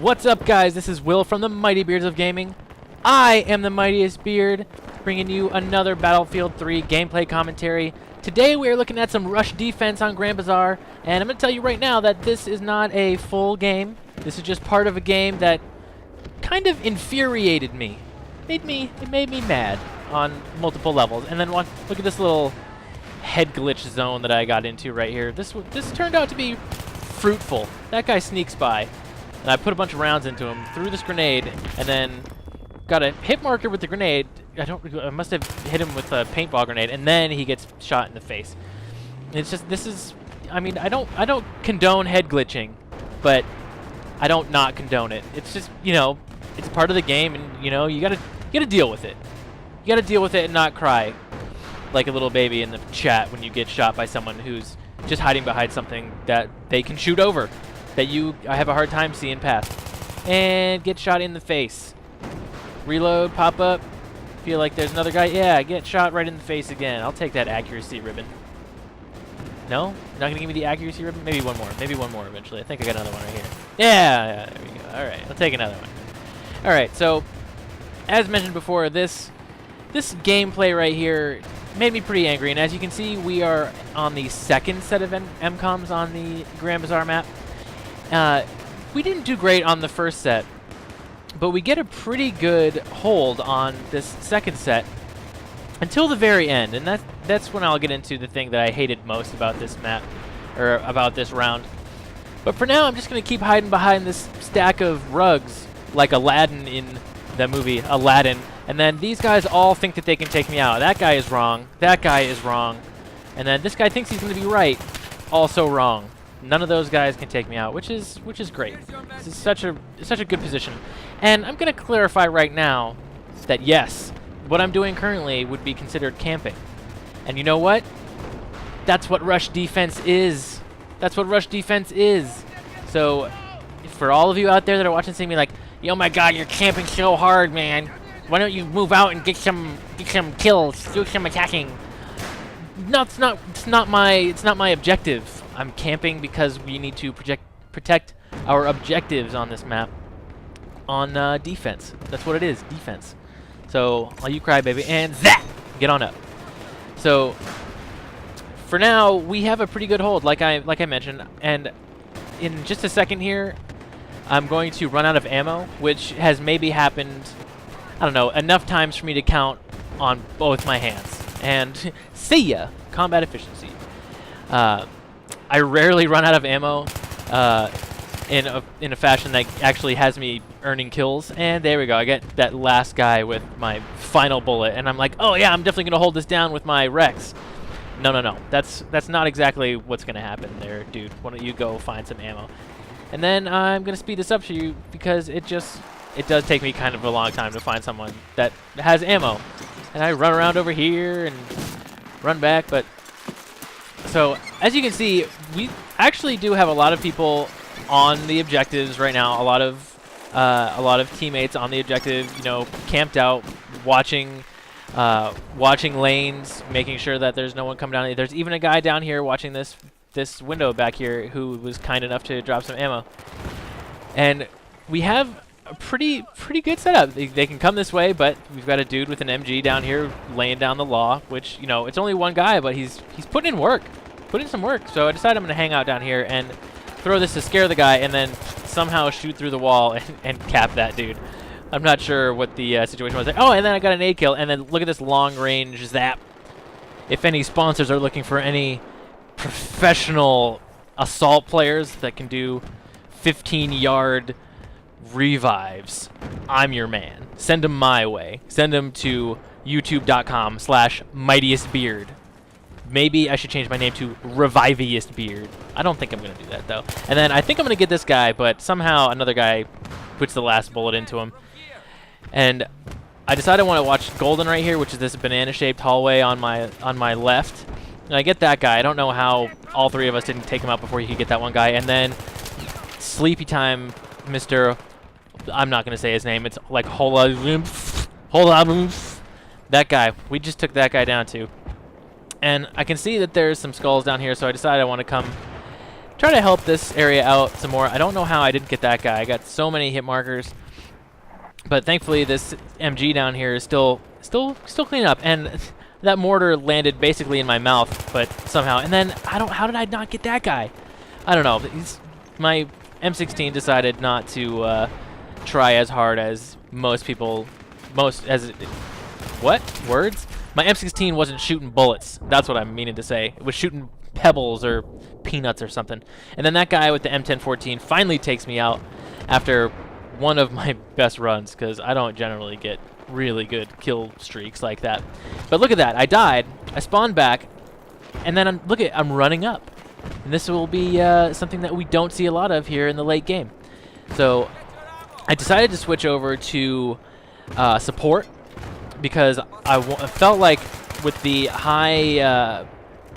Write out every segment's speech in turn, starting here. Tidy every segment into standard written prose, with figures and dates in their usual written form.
What's up, guys? This is Will from the Mighty Beards of Gaming. I am the Mightiest Beard, bringing you another Battlefield 3 gameplay commentary. Today we are looking at some rush defense on Grand Bazaar, and I'm going to tell you right now that this is not a full game. This is just part of a game that kind of infuriated me. It made me mad on multiple levels. And then look at this little head glitch zone that I got into right here. This turned out to be fruitful. That guy sneaks by, and I put a bunch of rounds into him, threw this grenade, and then got a hit marker with the grenade. I must have hit him with a paintball grenade, and then he gets shot in the face. It's just, I mean, I don't condone head glitching, but I don't not condone it. It's just, you know, it's part of the game, and you know, you gotta deal with it. You gotta deal with it and not cry like a little baby in the chat when you get shot by someone who's just hiding behind something that they can shoot over, that I have a hard time seeing past. And get shot in the face. Reload, pop up. Feel like there's another guy. Yeah, get shot right in the face again. I'll take that accuracy ribbon. No? You're not gonna give me the accuracy ribbon? Maybe one more. Maybe one more eventually. I think I got another one right here. Yeah, there we go. Alright, I'll take another one. Alright, so as mentioned before, this gameplay right here made me pretty angry, and as you can see, we are on the second set of MCOMs on the Grand Bazaar map. We didn't do great on the first set, but we get a pretty good hold on this second set until the very end, and that's when I'll get into the thing that I hated most about this map, or about this round. But for now, I'm just going to keep hiding behind this stack of rugs like Aladdin in the movie Aladdin. And then these guys all think that they can take me out. That guy is wrong. That guy is wrong. And then this guy thinks he's going to be right. Also wrong. None of those guys can take me out, which is great. This is such a good position. And I'm going to clarify right now that yes, what I'm doing currently would be considered camping. And you know what? That's what rush defense is. That's what rush defense is. So for all of you out there that are watching, seeing me like, "Yo, my God, you're camping so hard, man. Why don't you move out and get some kills, do some attacking?" No, it's not my objective. I'm camping because we need to protect our objectives on this map on defense. That's what it is, defense. So, all you cry, baby, and that get on up. So, for now, we have a pretty good hold, like I mentioned, and in just a second here, I'm going to run out of ammo, which has maybe happened, I don't know, enough times for me to count on both my hands. And see ya, combat efficiency. I rarely run out of ammo in a fashion that actually has me earning kills. And there we go, I get that last guy with my final bullet, and I'm like, oh yeah, I'm definitely gonna hold this down with my Rex. No, that's not exactly what's gonna happen there, dude. Why don't you go find some ammo? And then I'm going to speed this up for you because it does take me kind of a long time to find someone that has ammo. And I run around over here and run back, but so as you can see, we actually do have a lot of people on the objectives right now. A lot of teammates on the objective, you know, camped out, watching lanes, making sure that there's no one coming down. There's even a guy down here watching this window back here who was kind enough to drop some ammo. And we have a pretty good setup. They can come this way, but we've got a dude with an MG down here laying down the law, which, you know, it's only one guy, but he's putting in work, putting some work. So I decided I'm going to hang out down here and throw this to scare the guy, and then somehow shoot through the wall and cap that dude. I'm not sure what the situation was there. Oh, and then I got an nade kill, and then look at this long-range zap. If any sponsors are looking for any professional assault players that can do 15-yard revives, I'm your man. Send them my way. Send them to youtube.com/MightiestBeard. Maybe I should change my name to ReviviestBeard. I don't think I'm going to do that, though. And then I think I'm going to get this guy, but somehow another guy puts the last bullet into him. And I decided I want to watch Golden right here, which is this banana-shaped hallway on my left. And I get that guy. I don't know how all three of us didn't take him out before he could get that one guy. And then sleepy time, Mr. I'm not going to say his name. It's like Hola. That guy. We just took that guy down too. And I can see that there's some skulls down here, so I decided I want to come try to help this area out some more. I don't know how I didn't get that guy. I got so many hit markers. But thankfully, this MG down here is still clean up. And that mortar landed basically in my mouth, but somehow. And then, how did I not get that guy? I don't know. My M16 decided not to try as hard as most people, what? Words? My M16 wasn't shooting bullets. That's what I'm meaning to say. It was shooting pebbles or peanuts or something. And then that guy with the M1014 finally takes me out after one of my best runs, because I don't generally get really good kill streaks like that. But look at that. I died. I spawned back. And then I'm running up. And this will be something that we don't see a lot of here in the late game. So I decided to switch over to support, because I felt like with the high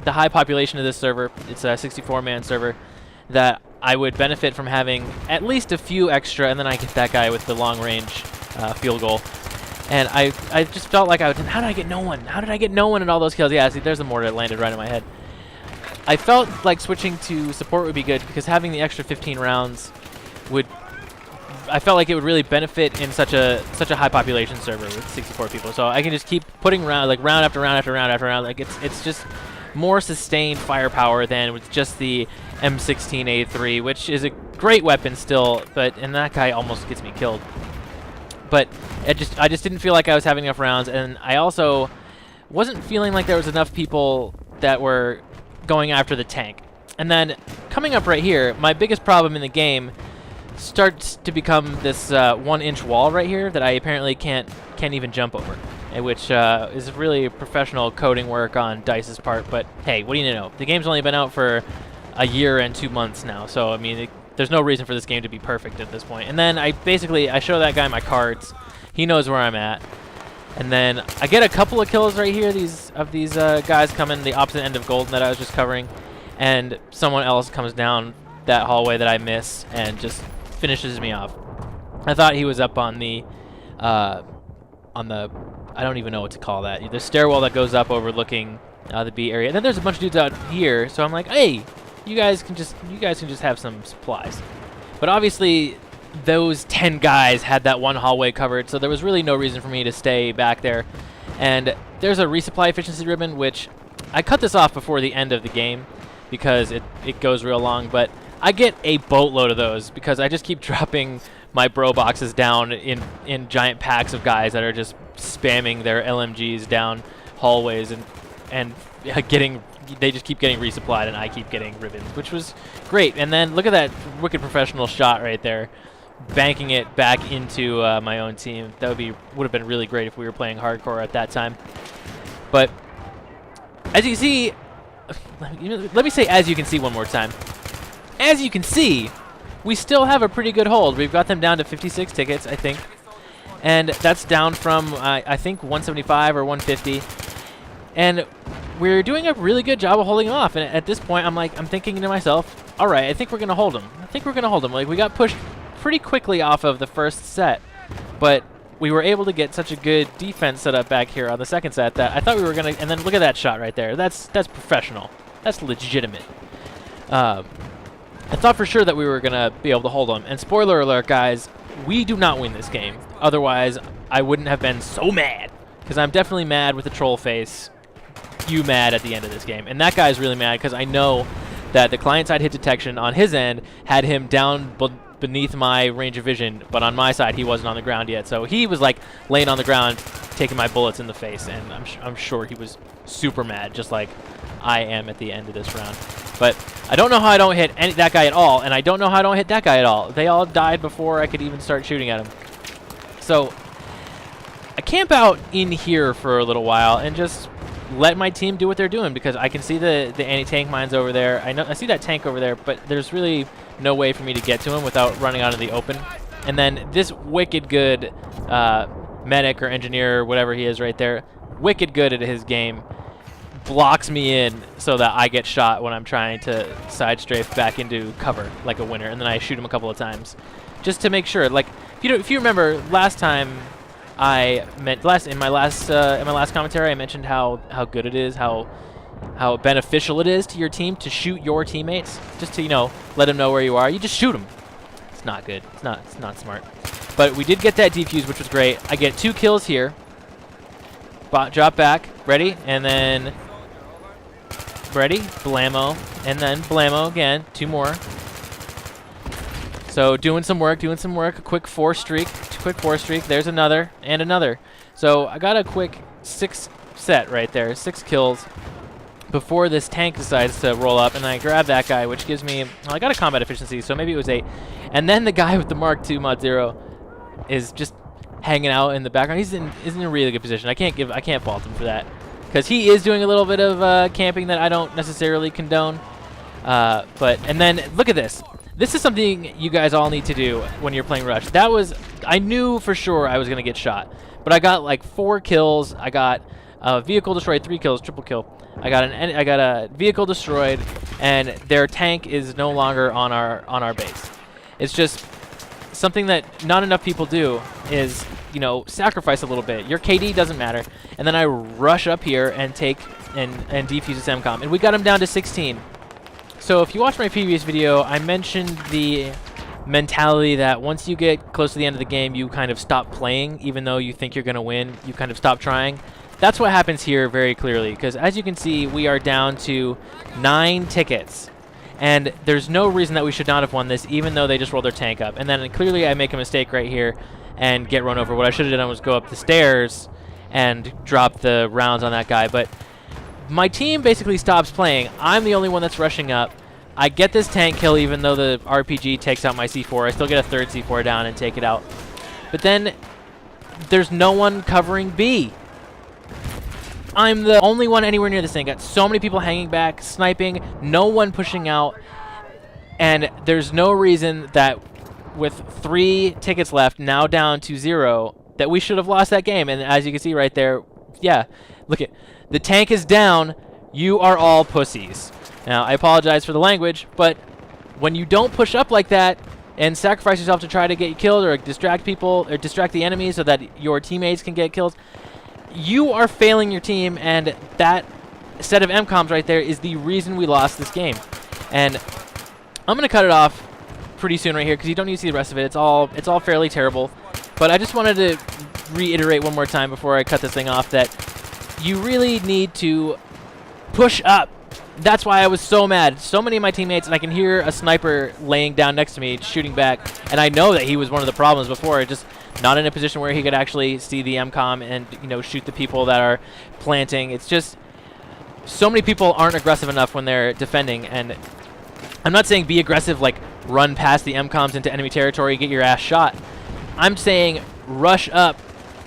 population of this server, it's a 64-man server, that I would benefit from having at least a few extra, and then I get that guy with the long-range field goal. And I just felt like how did I get no one? How did I get no one in all those kills? Yeah, see, there's the mortar that landed right in my head. I felt like switching to support would be good, because having the extra 15 rounds I felt like it would really benefit in such a high population server with 64 people. So I can just keep putting round after round after round after round. Like it's just more sustained firepower than with just the M16A3, which is a great weapon still, and that guy almost gets me killed. But I just didn't feel like I was having enough rounds, and I also wasn't feeling like there was enough people that were going after the tank. And then coming up right here, my biggest problem in the game starts to become this 1-inch wall right here that I apparently can't even jump over, which is really professional coding work on DICE's part. But hey, what do you know? The game's only been out for a year and 2 months now, so I mean, there's no reason for this game to be perfect at this point. And then I show that guy my cards. He knows where I'm at. And then I get a couple of kills right here. These guys come in the opposite end of golden that I was just covering, and someone else comes down that hallway that I miss and just finishes me off. I thought he was up on the I don't even know what to call that. The stairwell that goes up overlooking the B area. And then there's a bunch of dudes out here, so I'm like, hey, you guys can just have some supplies. But obviously those 10 guys had that one hallway covered, so there was really no reason for me to stay back there. And there's a resupply efficiency ribbon, which I cut this off before the end of the game because it goes real long, but I get a boatload of those because I just keep dropping my bro boxes down in giant packs of guys that are just spamming their LMGs down hallways and they just keep getting resupplied, and I keep getting ribbons, which was great. And then look at that wicked professional shot right there, banking it back into my own team. That would have been really great if we were playing hardcore at that time. But as you see, let me say as you can see one more time. As you can see, we still have a pretty good hold. We've got them down to 56 tickets, I think. And that's down from, I think, 175 or 150. And we're doing a really good job of holding them off. And at this point, I'm thinking to myself, all right, I think we're going to hold them. Like, we got pushed pretty quickly off of the first set. But we were able to get such a good defense set up back here on the second set that I thought we were going to... And then look at that shot right there. That's professional. That's legitimate. I thought for sure that we were going to be able to hold them. And spoiler alert, guys, we do not win this game. Otherwise, I wouldn't have been so mad. Because I'm definitely mad with the troll face. You mad at the end of this game. And that guy's really mad because I know that the client-side hit detection on his end had him down beneath my range of vision. But on my side, he wasn't on the ground yet. So he was like laying on the ground, taking my bullets in the face. And I'm sure he was super mad, just like I am at the end of this round. But I don't know how I don't hit that guy at all, and I don't know how I don't hit that guy at all. They all died before I could even start shooting at him. So I camp out in here for a little while and just let my team do what they're doing because I can see the anti-tank mines over there. I see that tank over there, but there's really no way for me to get to him without running out in the open. And then this wicked good medic or engineer or whatever he is right there, wicked good at his game, blocks me in so that I get shot when I'm trying to side strafe back into cover like a winner, and then I shoot him a couple of times just to make sure. Like if you remember last time in my last commentary, I mentioned how good it is, how how beneficial it is to your team to shoot your teammates, just to, you know, let them know where you are. You just shoot them. It's not good. It's not smart. But we did get that defuse, which was great. I get 2 kills here. Drop back, ready, and then ready, blammo, and then blammo again. 2 more. So doing some work, a quick 4 streak, there's another, and another. So I got a quick 6 set right there, 6 kills before this tank decides to roll up, and I grab that guy, which gives me, well, I got a combat efficiency, so maybe it was 8. And then the guy with the Mark II Mod 0 is just hanging out in the background. He's in a really good position. I can't fault him for that, because he is doing a little bit of camping that I don't necessarily condone. And then look at this. This is something you guys all need to do when you're playing Rush. I knew for sure I was gonna get shot, but I got like 4 kills. I got a vehicle destroyed, 3 kills, triple kill. I got a vehicle destroyed, and their tank is no longer on our base. It's just something that not enough people do, is, you know, sacrifice a little bit. Your KD doesn't matter. And then I rush up here and take and defuse this MCOM, and we got him down to 16. So if you watched my previous video, I mentioned the mentality that once you get close to the end of the game, you kind of stop playing. Even though you think you're going to win, you kind of stop trying. That's what happens here very clearly, because as you can see, we are down to 9 tickets. And there's no reason that we should not have won this, even though they just rolled their tank up. And then clearly I make a mistake right here and get run over. What I should have done was go up the stairs and drop the rounds on that guy. But my team basically stops playing. I'm the only one that's rushing up. I get this tank kill, even though the RPG takes out my C4. I still get a 3rd C4 down and take it out. But then there's no one covering B. I'm the only one anywhere near this thing. Got so many people hanging back, sniping, no one pushing out. And there's no reason that with 3 tickets left, now down to 0, that we should have lost that game. And as you can see right there, yeah, look at, the tank is down. You are all pussies. Now, I apologize for the language, but when you don't push up like that and sacrifice yourself to try to get killed or distract people or distract the enemy so that your teammates can get kills, you are failing your team, and that set of MCOMs right there is the reason we lost this game. And I'm going to cut it off pretty soon right here because you don't need to see the rest of it. It's all fairly terrible. But I just wanted to reiterate one more time before I cut this thing off that you really need to push up. That's why I was so mad. So many of my teammates, and I can hear a sniper laying down next to me, shooting back, and I know that he was one of the problems before, just not in a position where he could actually see the MCOM and, you know, shoot the people that are planting. It's just so many people aren't aggressive enough when they're defending, and I'm not saying be aggressive, like run past the MCOMs into enemy territory, get your ass shot. I'm saying rush up,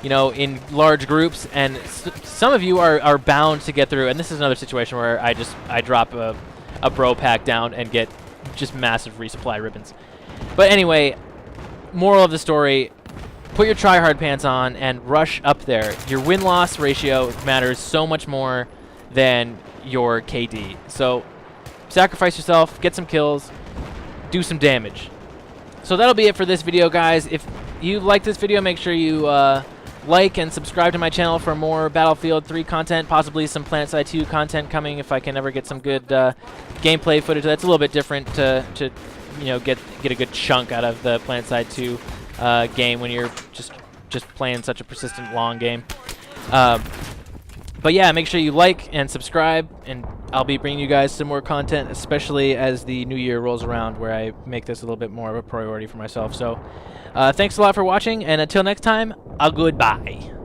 you know, in large groups, and some of you are bound to get through. And this is another situation where I drop a bro pack down and get just massive resupply ribbons. But anyway, moral of the story, put your Tryhard pants on and rush up there. Your win-loss ratio matters so much more than your KD. So sacrifice yourself, get some kills, do some damage. So that'll be it for this video, guys. If you like this video, make sure you like and subscribe to my channel for more Battlefield 3 content, possibly some PlanetSide 2 content coming if I can ever get some good gameplay footage. That's a little bit different to you know, get a good chunk out of the PlanetSide 2 game when you're just playing such a persistent long game. But yeah, make sure you like and subscribe, and I'll be bringing you guys some more content, especially as the new year rolls around, where I make this a little bit more of a priority for myself. So thanks a lot for watching, and until next time, goodbye.